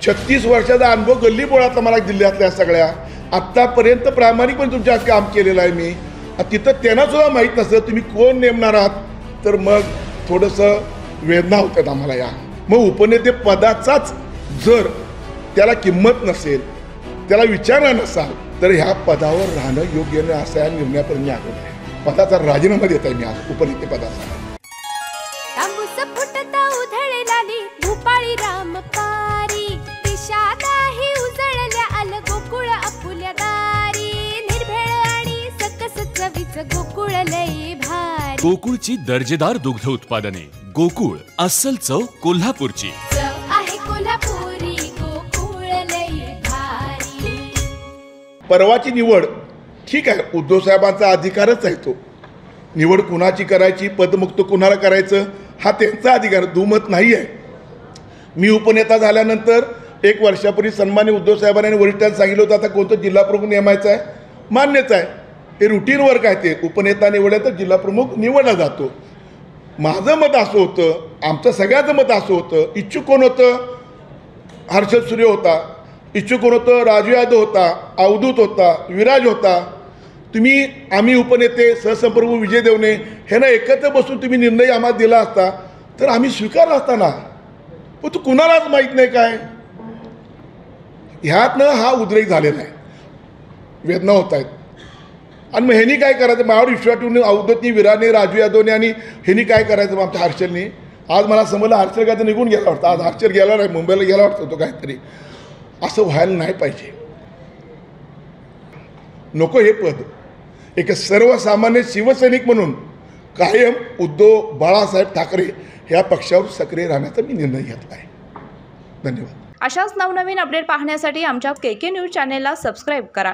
36 वर्षाचा अनुभव गल्लीबोळातला मला जिल्ह्यातल्या सगळ्या आत्तापर्यंत प्रामाणिकपणे तुमच्या काम केलेलं आहे मी. तिथं त्यांना सुद्धा माहीत नसतं तुम्ही कोण नेमणार आहात तर मग थोडंसं वेदना होतात आम्हाला या. मग उपनेते पदाचाच जर त्याला किंमत नसेल, त्याला विचारणार नसाल तर ह्या पदावर राहणं योग्य नाही असा निर्णयापर्यंत मी आलो आहे. पदाचा राजीनामा देत आहे मी आज उपनेते पदाचा. भूपाळी रामपारी दिशादाही उजळल्या आल गोकुळ आपुल्या दारी. निर्भेळ आणि सकस चवीच गोकुळ लई भारी. गोकुळची दर्जेदार दुग्ध उत्पादने. गोकुळ अस्सल चव कोल्हापूरची. चव आहे कोल्हापुरी गोकुळ लई भारी. परवाची निवड ठीक आहे, उद्धव साहेबांचा अधिकारच आहे तो. निवड कुणाची करायची, पदमुक्त कुणाला करायचं हा त्यांचा अधिकार, दुमत नाही आहे. मी उपनेता झाल्यानंतर 1 वर्षापूर्वी सन्मान्य उद्धव साहेबांनी वरिष्ठांनी सांगितलं होतं आता कोणतं जिल्हा प्रमुख नेमायचं आहे. मान्यच आहे, हे रुटीन वर्क आहे. ते उपनेता निवडला तर जिल्हा प्रमुख निवडला जातो. माझं मत असं होतं, आमचं सगळ्याचं मत असं होतं, इच्छुक कोण होतं, हर्षद सूर्य होता, इच्छुक कोण होतं, राजू यादव होता, अवधूत होता, विराज होता. आम्ही उपनेते सहसंपर्क विजय देवणे ह्यांना एकत्र बसून तुम्ही निर्णय आम्हाला दिला असता तर आम्ही स्वीकारला असताना. पण तू कुणालाच माहीत नाही काय, ह्यातनं हा उद्रेक झालेला आहे, वेदना होत आहेत. आणि मग ह्यांनी काय करायचं, माझ्यावर विश्वास ठेवून अवधूतनी, विराने, राजू यादवने आणि ह्यांनी काय करायचं मग आमच्या हर्षलनी. आज मला समजलं हर्षल काय तर निघून गेला वाटतं, आज हर्षल गेला नाही, मुंबईला गेला वाटतं तो काहीतरी. असं व्हायला नाही पाहिजे, नको हे पद. एक सर्वसामान्य शिवसैनिक म्हणून कायम उद्धव बाळासाहेब ठाकरे ह्या पक्षावर सक्रिय राहण्याचा मी निर्णय घेतला आहे. धन्यवाद. अशाच नवनवीन अपडेट पाहण्यासाठी आमच्या KK न्यूज चॅनेलला सबस्क्राईब करा.